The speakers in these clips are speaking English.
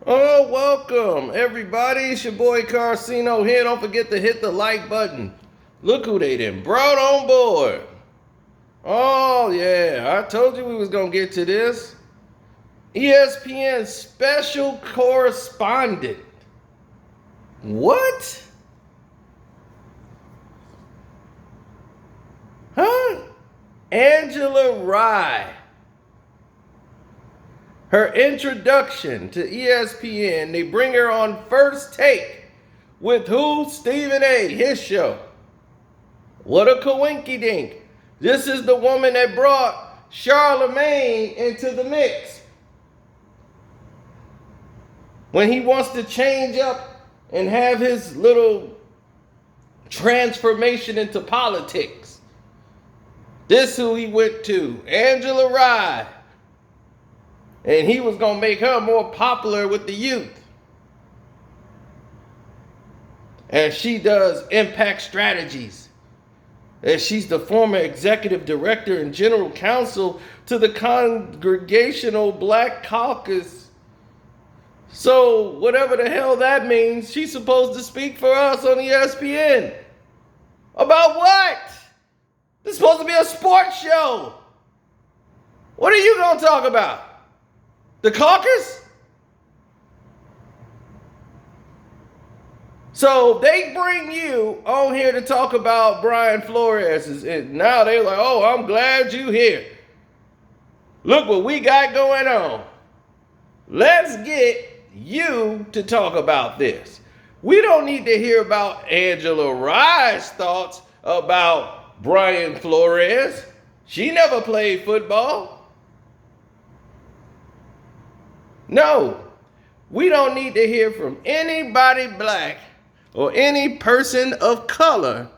Oh, welcome everybody. It's your boy Carcino here. Don't forget to hit the like button. Look who they done brought on board. Oh yeah, I told you we was gonna get to this. ESPN special correspondent. What? Huh? Angela Rye. Her introduction to ESPN, they bring her on First Take with who? Stephen A., his show. What a coinky dink. This is the woman that brought Charlemagne into the mix. When he wants to change up and have his little transformation into politics. This who he went to, Angela Rye. And he was going to make her more popular with the youth. As she does impact strategies. As she's the former executive director and general counsel to the Congregational Black Caucus. So whatever the hell that means, she's supposed to speak for us on ESPN. About what? This is supposed to be a sports show. What are you going to talk about? The caucus? So they bring you on here to talk about Brian Flores. And now they're like, oh, I'm glad you're here. Look what we got going on. Let's get you to talk about this. We don't need to hear about Angela Rye's thoughts about Brian Flores. She never played football. No, we don't need to hear from anybody black or any person of color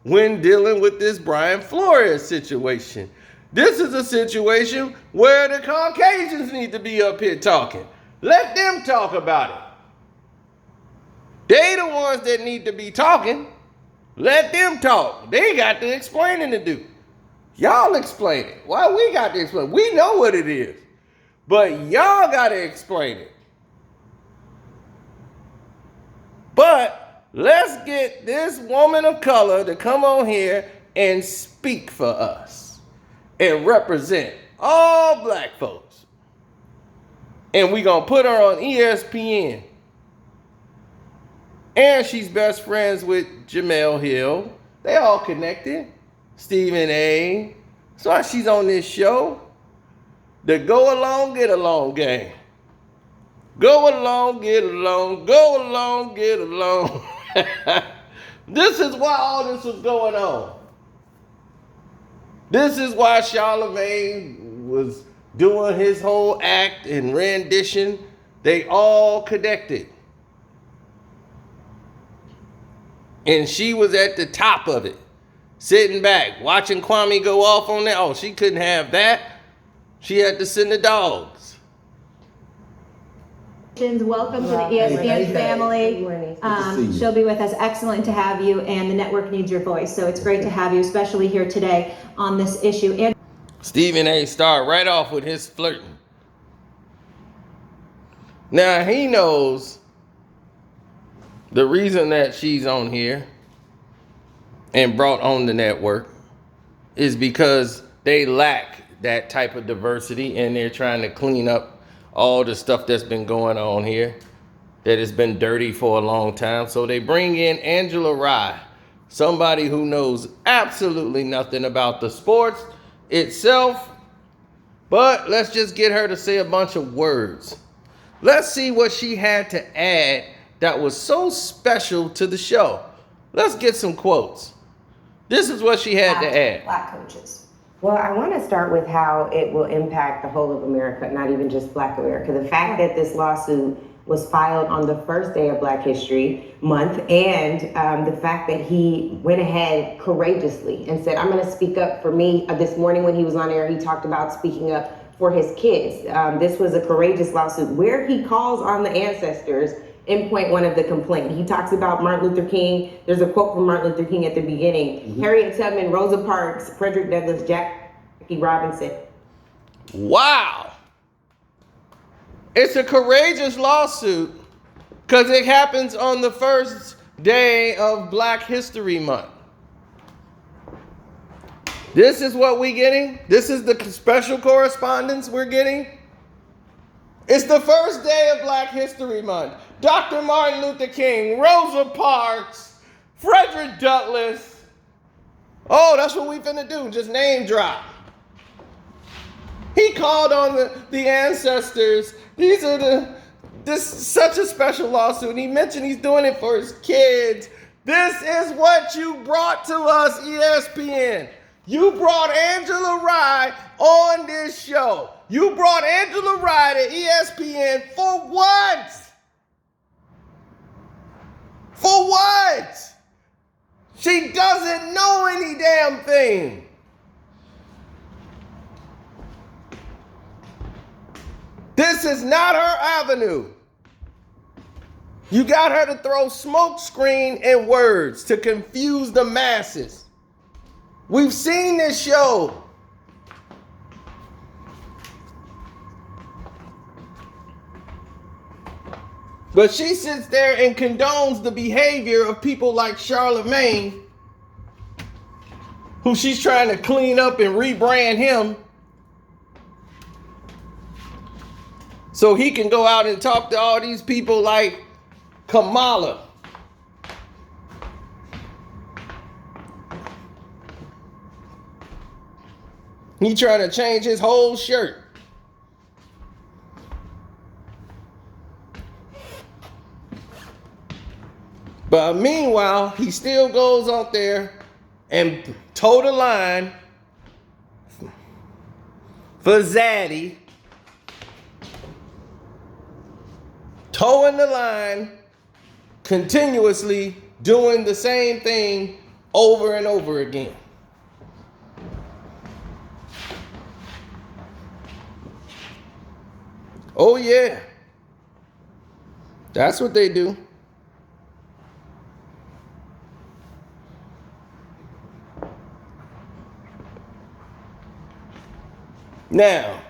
when dealing with this Brian Flores situation. This is a situation where the Caucasians need to be up here talking. Let them talk about it. They the ones that need to be talking. Let them talk. They got the explaining to do. Y'all explain it. Why we got to explain? We know what it is. But y'all got to explain it. But let's get this woman of color to come on here and speak for us and represent all black folks. And we going to put her on ESPN. And she's best friends with Jemele Hill. They all connected. Stephen A. That's why she's on this show. The go along, get along game. Go along, get along. Go along, get along. This is why all this was going on. This is why Charlemagne was doing his whole act and rendition. They all connected. And she was at the top of it, sitting back, watching Kwame go off on that. Oh, she couldn't have that. She had to send the dogs. Welcome to the ESPN family. She'll be with us. Excellent to have you, and the network needs your voice. So it's great to have you, especially here today on this issue. And Stephen A. started right off with his flirting. Now he knows the reason that she's on here and brought on the network is because they lack that type of diversity, and they're trying to clean up all the stuff that's been going on here that has been dirty for a long time. So they bring in Angela Rye, somebody who knows absolutely nothing about the sports itself, but let's just get her to say a bunch of words. Let's see what she had to add that was so special to the show. Let's get some quotes. This is what she had to add. Black coaches. Well, I want to start with how it will impact the whole of America, not even just Black America. The fact that this lawsuit was filed on the first day of Black History Month, and the fact that he went ahead courageously and said, I'm going to speak up for me. This morning when he was on air, he talked about speaking up for his kids. This was a courageous lawsuit where he calls on the ancestors in point one of the complaint. He talks about Martin Luther King. There's a quote from Martin Luther King at the beginning. Harriet Tubman, Rosa Parks, Frederick Douglass, Jackie Robinson. Wow. It's a courageous lawsuit because it happens on the first day of Black History Month. This is what we're getting. This is the special correspondence we're getting. It's the first day of Black History Month. Dr. Martin Luther King, Rosa Parks, Frederick Douglass. Oh, that's what we finna do, just name drop. He called on the ancestors. This is such a special lawsuit. He mentioned he's doing it for his kids. This is what you brought to us, ESPN. You brought Angela Rye on this show. You brought Angela Rye to ESPN for what? For what? She doesn't know any damn thing. This is not her avenue. You got her to throw smoke screen and words to confuse the masses. We've seen this show. But she sits there and condones the behavior of people like Charlemagne, who she's trying to clean up and rebrand him so he can go out and talk to all these people like Kamala. He trying to change his whole shirt. But meanwhile, he still goes out there and toe the line for Zaddy, toeing the line, continuously doing the same thing over and over again. Oh yeah, that's what they do. Now,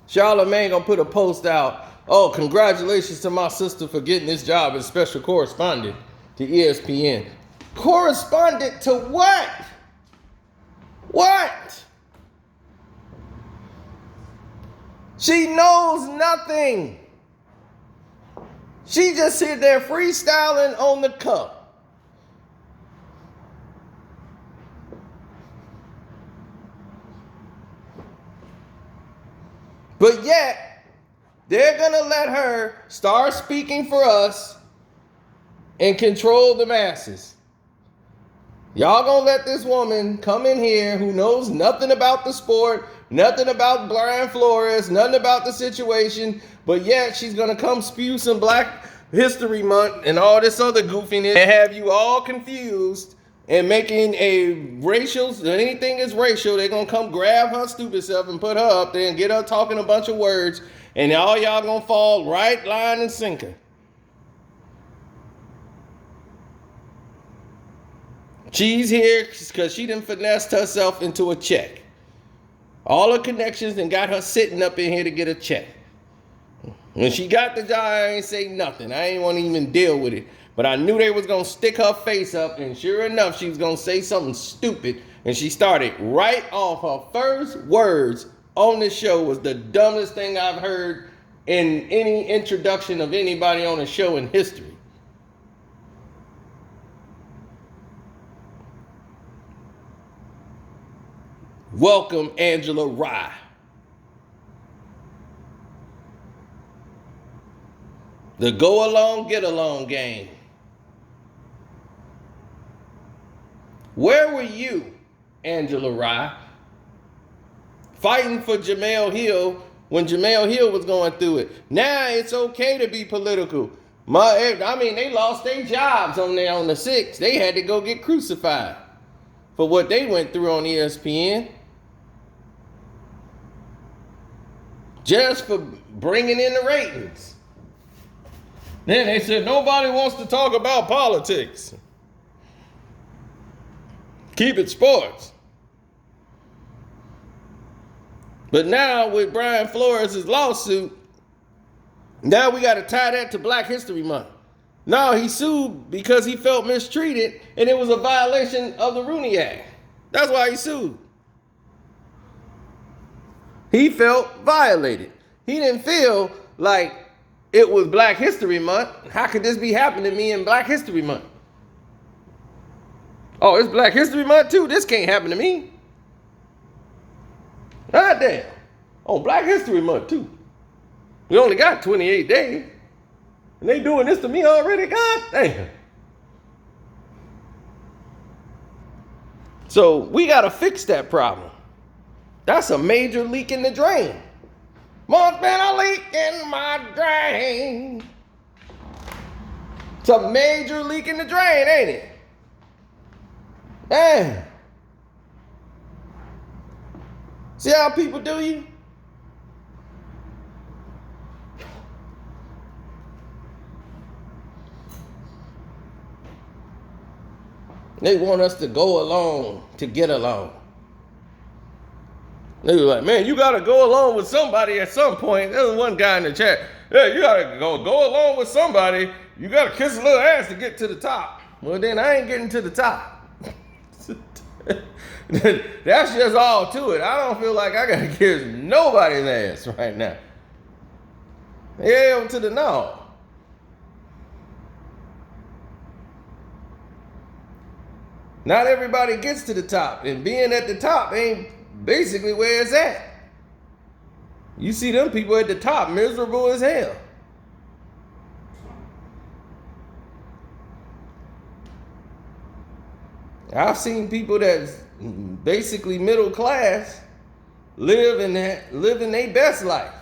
Charlemagne gonna put a post out. Oh, congratulations to my sister for getting this job as special correspondent to ESPN. Correspondent to what? What? She knows nothing. She just sit there freestyling on the cuff. But yet, they're going to let her start speaking for us and control the masses. Y'all going to let this woman come in here who knows nothing about the sport, nothing about Brian Flores, nothing about the situation, but yet she's going to come spew some Black History Month and all this other goofiness and have you all confused and making a racial, anything is racial, they're going to come grab her stupid self and put her up there and get her talking a bunch of words, and all y'all going to fall right, line, and sinker. She's here because she done finessed herself into a check. All her connections and got her sitting up in here to get a check. When she got the job, I ain't say nothing. I ain't want to even deal with it. But I knew they was going to stick her face up, and sure enough, she was going to say something stupid. And she started right off. Her first words on the show was the dumbest thing I've heard in any introduction of anybody on a show in history. Welcome, Angela Rye. The go along, get along game. Where were you, Angela Rye, fighting for Jamel Hill when Jamel Hill was going through it? Now it's okay to be political. They lost their jobs on the 6th. They had to go get crucified for what they went through on ESPN. Just for bringing in the ratings. Then they said nobody wants to talk about politics. Keep it sports. But now with Brian Flores' lawsuit, Now we got to tie that to Black History Month. No, he sued because he felt mistreated and it was a violation of the Rooney Act. That's why he sued. He felt violated. He didn't feel like it was Black History Month. How could this be happening to me in Black History Month? Oh, it's Black History Month too. This can't happen to me. God damn. Oh, Black History Month too. We only got 28 days. And they doing this to me already? God damn. So we got to fix that problem. That's a major leak in the drain. Must been a leak in my drain. It's a major leak in the drain, ain't it? Man. See how people do you? They want us to go along to get along. They were like, man, you gotta go along with somebody at some point. There was one guy in the chat. Yeah, you gotta go along with somebody. You gotta kiss a little ass to get to the top. Well, then I ain't getting to the top. That's just all to it. I don't feel like I gotta kiss nobody's ass right now. Hell to the no. Not everybody gets to the top, and being at the top ain't basically where it's at. You see them people at the top miserable as hell. I've seen people that's basically middle class living their best life.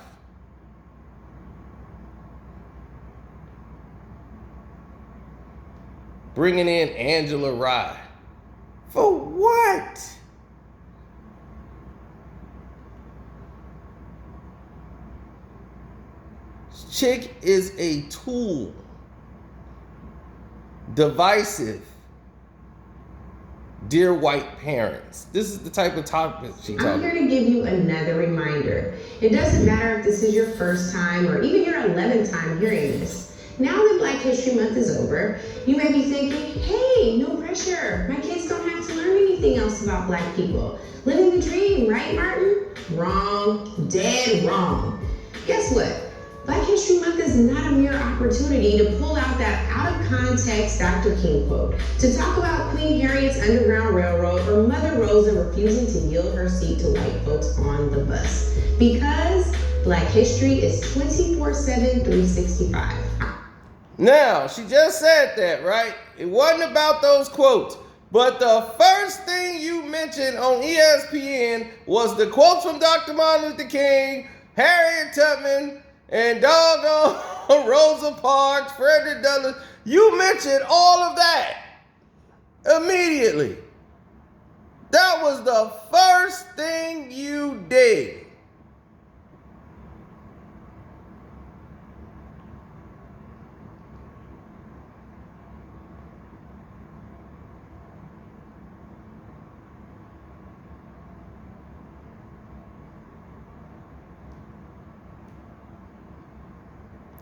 Bringing in Angela Rye. For what? Chick is a tool. Divisive. Dear white parents. This is the type of topic she talks about. I'm here to give you another reminder. It doesn't matter if this is your first time or even your 11th time hearing this. Now that Black History Month is over, you may be thinking, hey, no pressure. My kids don't have to learn anything else about Black people. Living the dream, right, Martin? Wrong. Dead wrong. Guess what? Black History Month is not a mere opportunity to pull out that out-of-context Dr. King quote, to talk about Queen Harriet's Underground Railroad or Mother Rosa refusing to yield her seat to white folks on the bus. Because Black history is 24/7, 365. Now, she just said that, right? It wasn't about those quotes. But the first thing you mentioned on ESPN was the quotes from Dr. Martin Luther King, Harriet Tubman, and doggone Rosa Parks, Frederick Douglass. You mentioned all of that immediately. That was the first thing you did.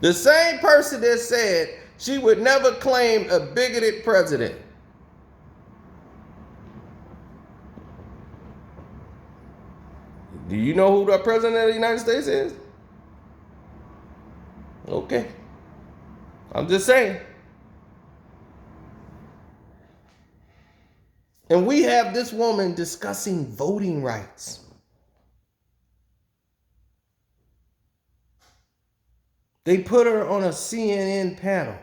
The same person that said she would never claim a bigoted president. Do you know who the president of the United States is? Okay. I'm just saying. And we have this woman discussing voting rights. They put her on a CNN panel.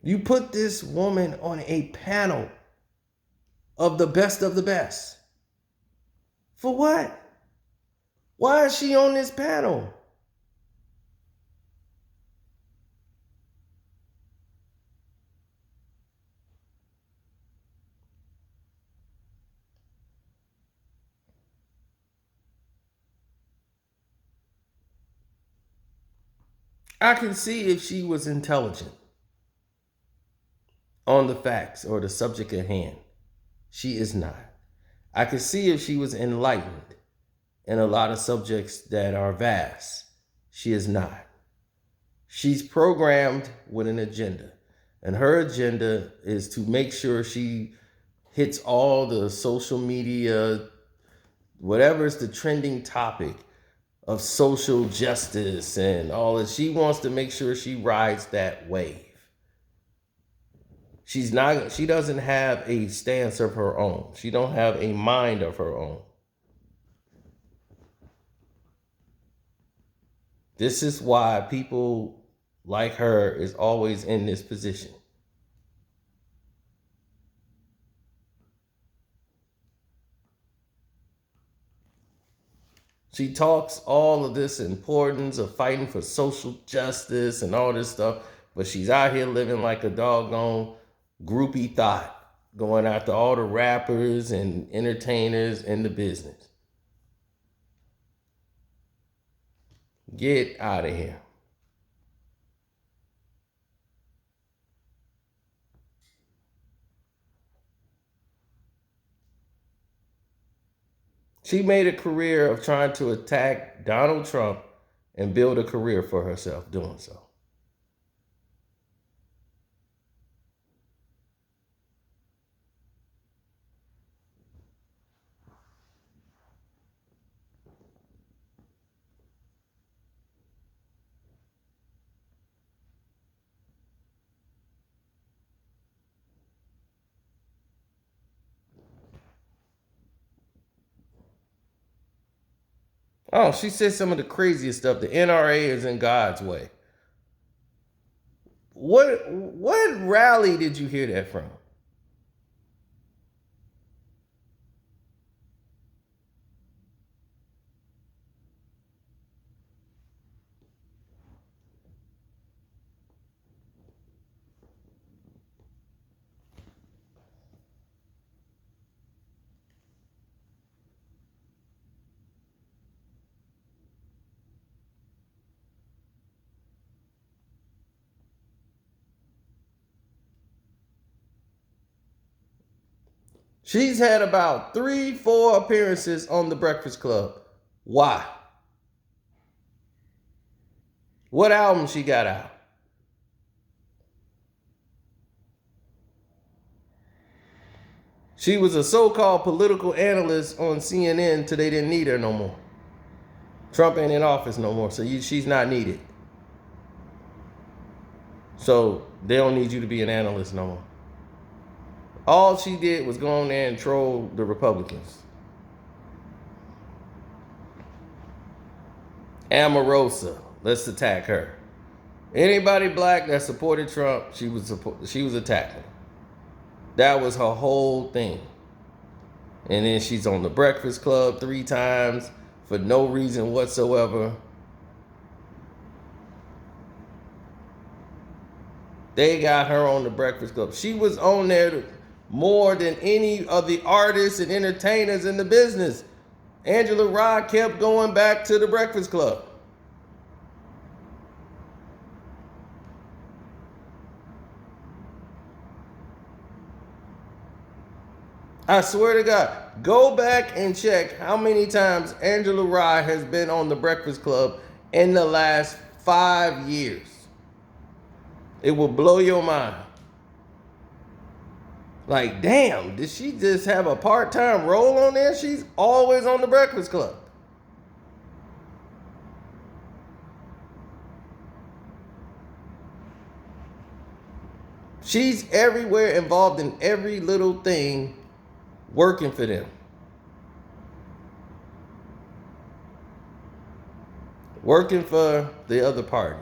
You put this woman on a panel of the best. For what? Why is she on this panel? I can see if she was intelligent. on the facts or the subject at hand. She is not. I could see if she was enlightened in a lot of subjects that are vast. She is not. She's programmed with an agenda, and her agenda is to make sure she hits all the social media, whatever is the trending topic of social justice and all that. She wants to make sure she rides that wave. She doesn't have a stance of her own. She don't have a mind of her own. This is why people like her is always in this position. She talks all of this importance of fighting for social justice and all this stuff, but she's out here living like a doggone groupie thought, going after all the rappers and entertainers in the business. Get out of here. She made a career of trying to attack Donald Trump and build a career for herself doing so. Oh, she said some of the craziest stuff. The NRA is in God's way. What rally did you hear that from? She's had about 3-4 appearances on The Breakfast Club. Why? What album she got out? She was a so-called political analyst on CNN till they didn't need her no more. Trump ain't in office no more, so she's not needed. So they don't need you to be an analyst no more. All she did was go on there and troll the Republicans. Omarosa, let's attack her. Anybody black that supported Trump, she was attacking. That was her whole thing. And then she's on The Breakfast Club 3 times for no reason whatsoever. They got her on The Breakfast Club. She was on there more than any of the artists and entertainers in the business. Angela Rye kept going back to The Breakfast Club. I swear to God, go back and check how many times Angela Rye has been on The Breakfast Club in the last 5 years. It will blow your mind. Like, damn, did she just have a part-time role on there? She's always on The Breakfast Club. She's everywhere, involved in every little thing, working for them. Working for the other party.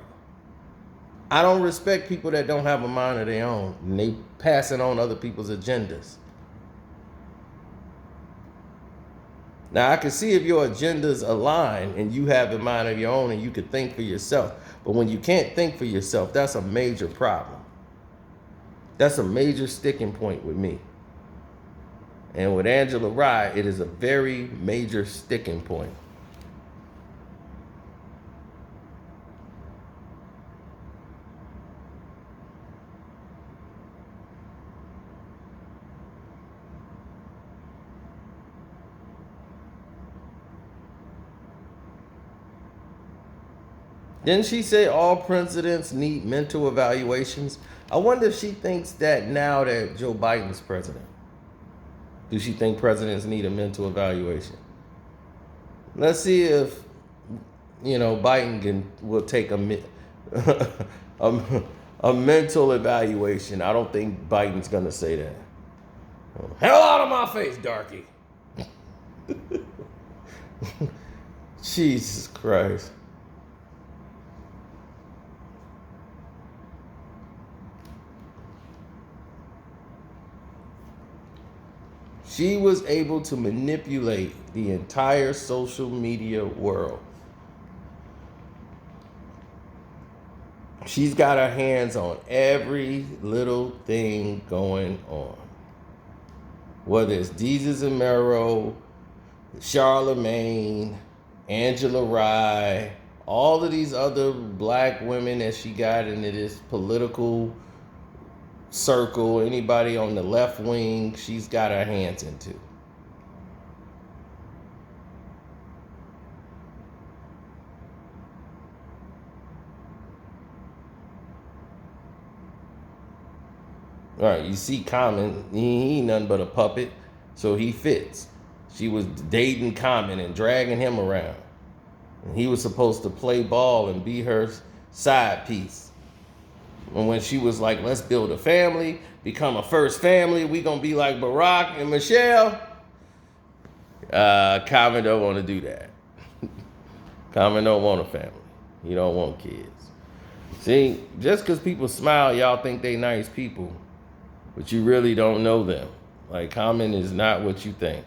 I don't respect people that don't have a mind of their own and they passing on other people's agendas. Now, I can see if your agendas align and you have a mind of your own and you could think for yourself. But when you can't think for yourself, that's a major problem. That's a major sticking point with me. And with Angela Rye, it is a very major sticking point. Didn't she say all presidents need mental evaluations? I wonder if she thinks that now that Joe Biden's president. Do she think presidents need a mental evaluation? Let's see if, Biden will take a mental evaluation. I don't think Biden's going to say that. Hell out of my face, darky. Jesus Christ. She was able to manipulate the entire social media world. She's got her hands on every little thing going on. Whether it's Deezus and Mero, Charlemagne, Angela Rye, all of these other black women that she got into this political circle, anybody on the left wing, she's got her hands into. All right, you see Common, he ain't nothing but a puppet, so he fits. She was dating Common and dragging him around. And he was supposed to play ball and be her side piece. And when she was like, let's build a family, become a first family, we gonna be like Barack and Michelle. Common don't want to do that. Common don't want a family. He don't want kids. See, just because people smile, y'all think they nice people, but you really don't know them. Like, Common is not what you think.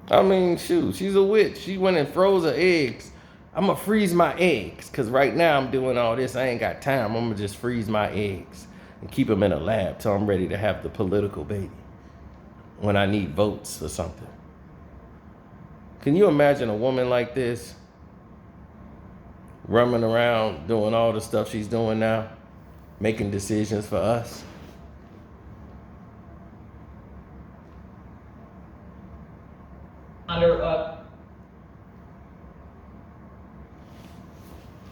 I mean, shoot, she's a witch. She went and froze her eggs. I'm going to freeze my eggs because right now I'm doing all this. I ain't got time. I'm going to just freeze my eggs and keep them in a lab till I'm ready to have the political baby when I need votes or something. Can you imagine a woman like this running around doing all the stuff she's doing now, making decisions for us?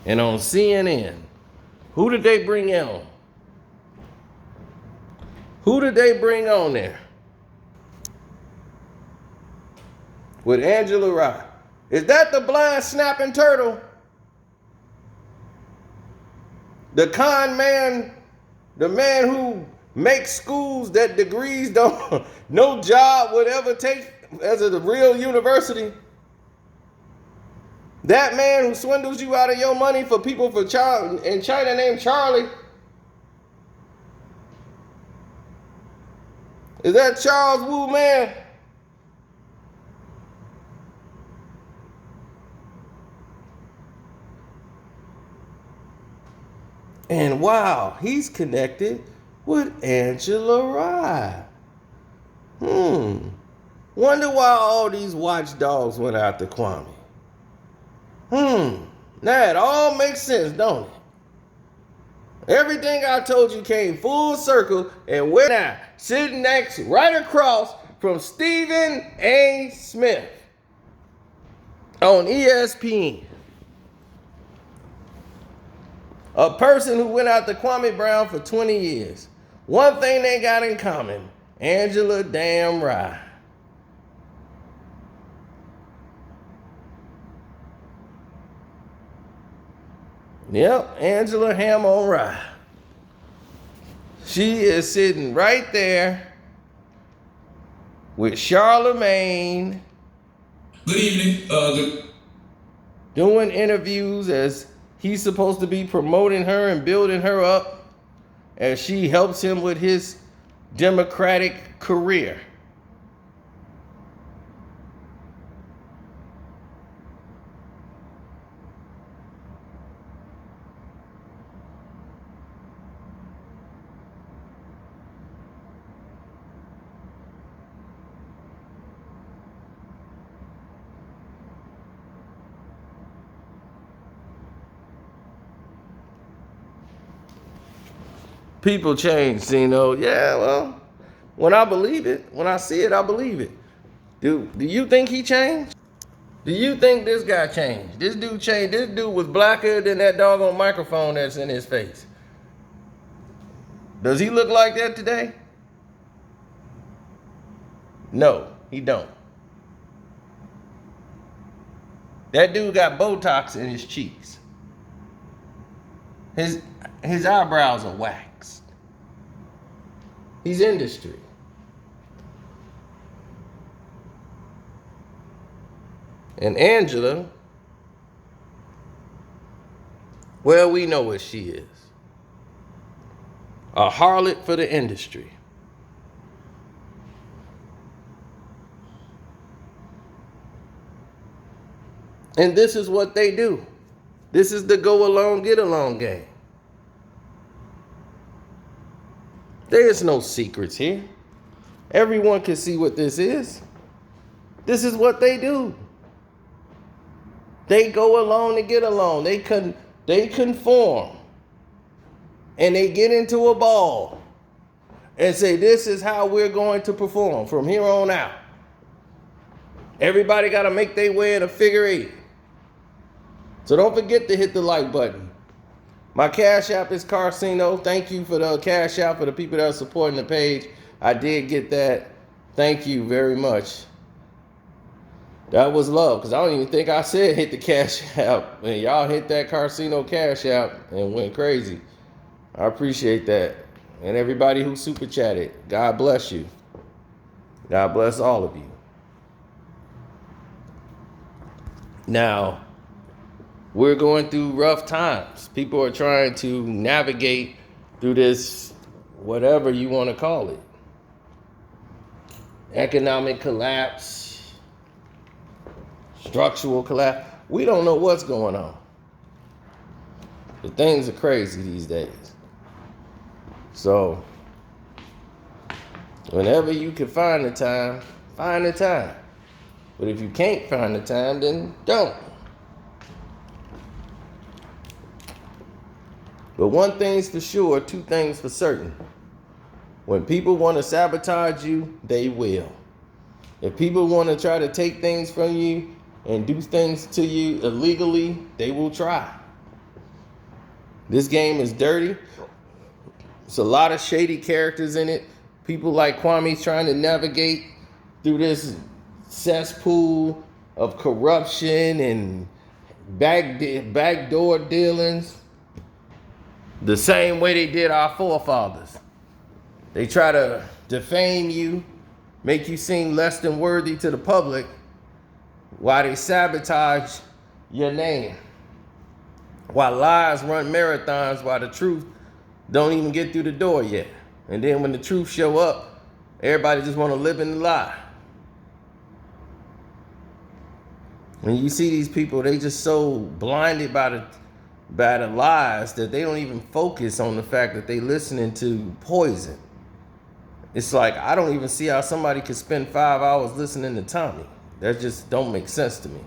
And on CNN, who did they bring on? Who did they bring on there? With Angela Rye. Is that the blind snapping turtle? The con man, the man who makes schools that degrees don't, no job would ever take as a real university? That man who swindles you out of your money for people in China named Charlie? Is that Charles Wu man? And wow, he's connected with Angela Rye. Wonder why all these watchdogs went after Kwame. Now it all makes sense, don't it? Everything I told you came full circle, and we're now sitting next, right across from Stephen A. Smith on ESPN. A person who went after Kwame Brown for 20 years. One thing they got in common, Angela damn Rye. Yep, Angela Ham on Rye. She is sitting right there with Charlemagne. Good evening. Doing interviews as he's supposed to be promoting her and building her up as she helps him with his Democratic career. People change, Yeah, well, when I believe it, when I see it, I believe it. Do you think he changed? Do you think this guy changed? This dude changed. This dude was blacker than that doggone microphone that's in his face. Does he look like that today? No, he don't. That dude got Botox in his cheeks. His eyebrows are waxed. He's industry. And Angela, well, we know what she is. A harlot for the industry. And this is what they do. This is the go along, get along game. There is no secrets here. Everyone can see what this is. This is what they do. They go along to get along. They conform. And they get into a ball and say, this is how we're going to perform from here on out. Everybody got to make their way in a figure eight. So don't forget to hit the like button. My Cash App is Carcino. Thank you for the Cash App for the people that are supporting the page. I did get that. Thank you very much. That was love, because I don't even think I said hit the Cash App. And y'all hit that Carcino Cash App and went crazy. I appreciate that. And everybody who super chatted, God bless you. God bless all of you. Now, we're going through rough times. People are trying to navigate through this, whatever you want to call it. Economic collapse, structural collapse. We don't know what's going on. But things are crazy these days. So, whenever you can find the time, find the time. But if you can't find the time, then don't. But one thing's for sure, two things for certain. When people want to sabotage you, they will. If people want to try to take things from you and do things to you illegally, they will try. This game is dirty. There's a lot of shady characters in it. People like Kwame's trying to navigate through this cesspool of corruption and backdoor dealings the same way they did our forefathers. They try to defame you, make you seem less than worthy to the public, while they sabotage your name. While lies run marathons, while the truth don't even get through the door yet. And then when the truth show up, everybody just want to live in the lie. When you see these people, they just so blinded by the lies that they don't even focus on the fact that they listening to poison. It's like, I don't even see how somebody could spend 5 hours listening to Tommy. That just don't make sense to me.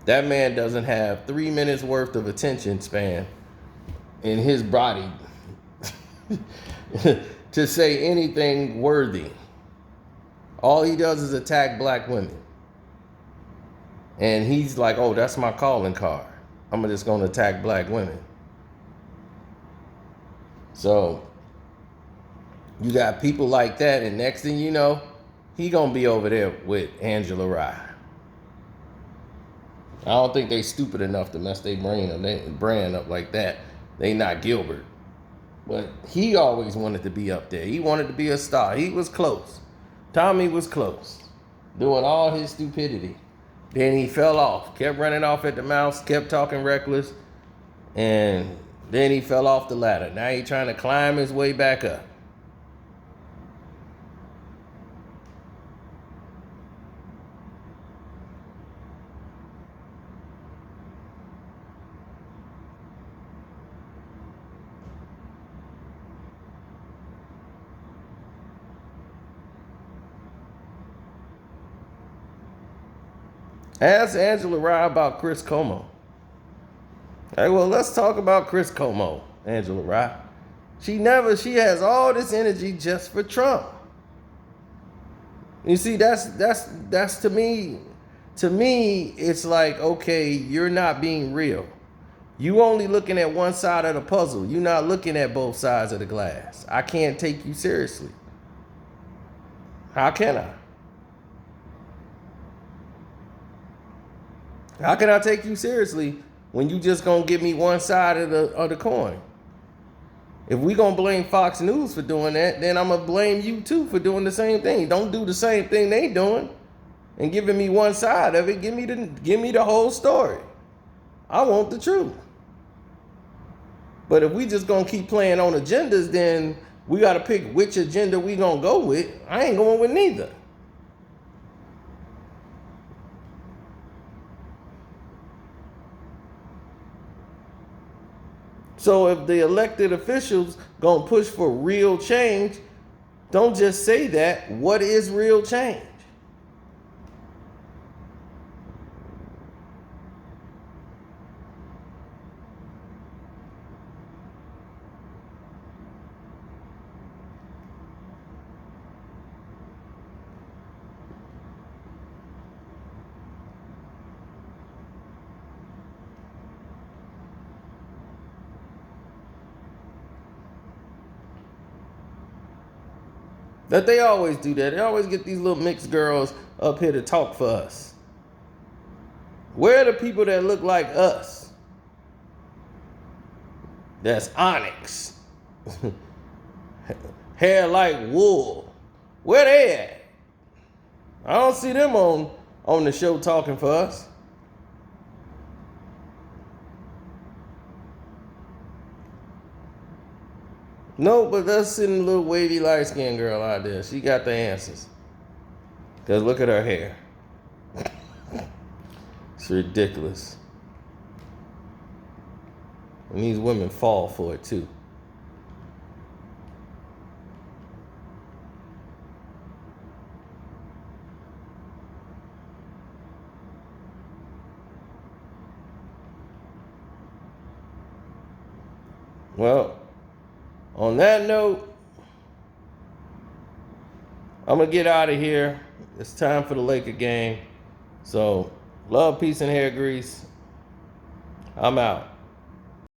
That man doesn't have 3 minutes worth of attention span in his body to say anything worthy. All he does is attack black women. And he's like, oh, that's my calling card. I'm just going to attack black women. So you got people like that, and next thing you know, he going to be over there with Angela Rye. I don't think they stupid enough to mess their brand up like that. They not Gilbert. But he always wanted to be up there. He wanted to be a star. He was close. Tommy was close, doing all his stupidity. Then he fell off, kept running off at the mouth, kept talking reckless, and then he fell off the ladder. Now he's trying to climb his way back up. Ask Angela Rye about Chris Como. Hey, well, let's talk about Chris Como, Angela Rye. She has all this energy just for Trump. You see, that's to me, it's like, okay, you're not being real. You only looking at one side of the puzzle. You're not looking at both sides of the glass. I can't take you seriously. How can I? How can I take you seriously when you just gonna give me one side of the coin? If we gonna blame Fox News for doing that, then I'm gonna blame you too for doing the same thing. Don't do the same thing they doing and giving me one side of it. Give me the whole story. I want the truth. But if we just gonna keep playing on agendas, then we gotta pick which agenda we gonna go with. I ain't going with neither. So if the elected officials gonna push for real change, don't just say that. What is real change? That they always do that. They always get these little mixed girls up here to talk for us. Where are the people that look like us? That's onyx. Hair like wool. Where they at? I don't see them on the show talking for us. No, but that's sitting a little wavy light-skinned girl out there. She got the answers. Because look at her hair. It's ridiculous. And these women fall for it too. Well, on that note, I'm going to get out of here. It's time for the Laker game. So, love, peace, and hair grease. I'm out.